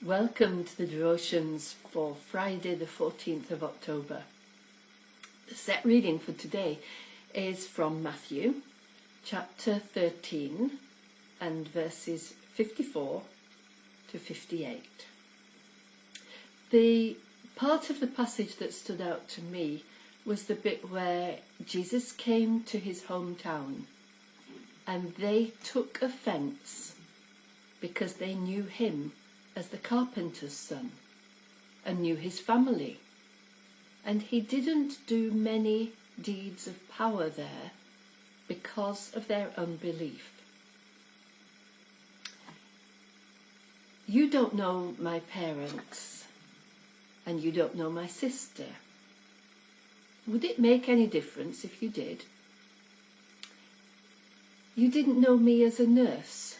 Welcome to the devotions for Friday the 14th of October. The set reading for today is from Matthew chapter 13 and verses 54 to 58. The part of the passage that stood out to me was the bit where Jesus came to his hometown and they took offence because they knew him as the carpenter's son and knew his family. And he didn't do many deeds of power there because of their unbelief. You don't know my parents and you don't know my sister. Would it make any difference if you did? You didn't know me as a nurse,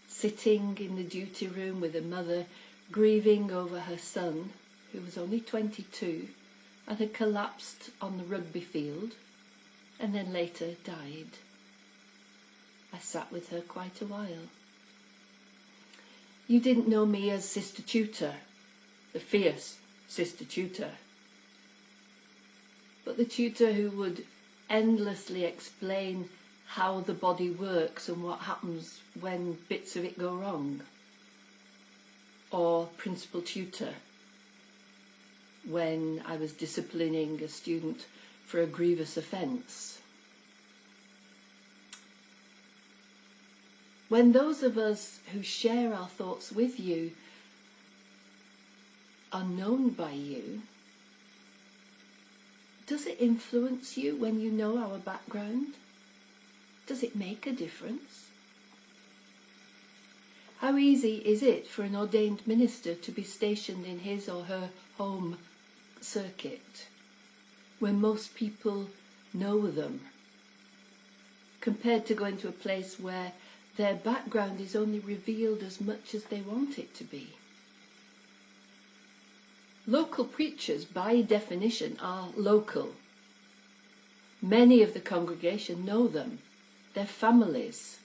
sitting in the duty room with a mother grieving over her son, who was only 22 and had collapsed on the rugby field and then later died. I sat with her quite a while. You didn't know me as Sister Tutor, the fierce Sister Tutor, but the tutor who would endlessly explain how the body works and what happens when bits of it go wrong. Or principal tutor when I was disciplining a student for a grievous offence. When those of us who share our thoughts with you are known by you, does it influence you when you know our background? Does it make a difference? How easy is it for an ordained minister to be stationed in his or her home circuit when most people know them, compared to going to a place where their background is only revealed as much as they want it to be? Local preachers, by definition, are local. Many of the congregation know them, their families,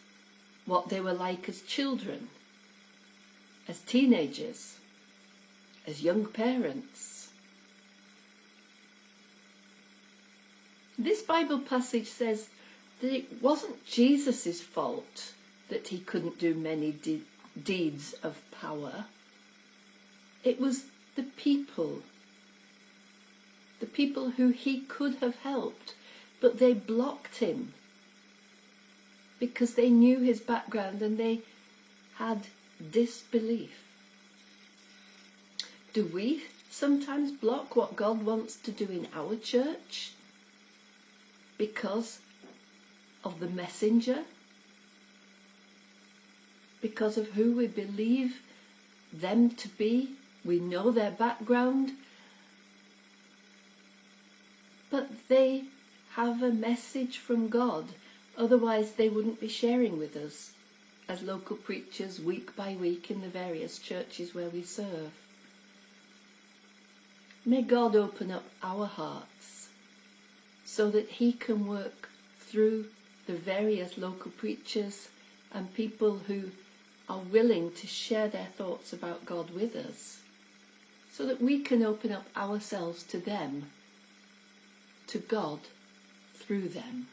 what they were like as children, as teenagers, as young parents. This Bible passage says that it wasn't Jesus' fault that he couldn't do many deeds of power. It was the people who he could have helped, but they blocked him because they knew his background and they had disbelief. Do we sometimes block what God wants to do in our church because of the messenger? Because of who we believe them to be? We know their background, but they have a message from God. Otherwise they wouldn't be sharing with us as local preachers week by week in the various churches where we serve. May God open up our hearts so that he can work through the various local preachers and people who are willing to share their thoughts about God with us, so that we can open up ourselves to them, to God through them.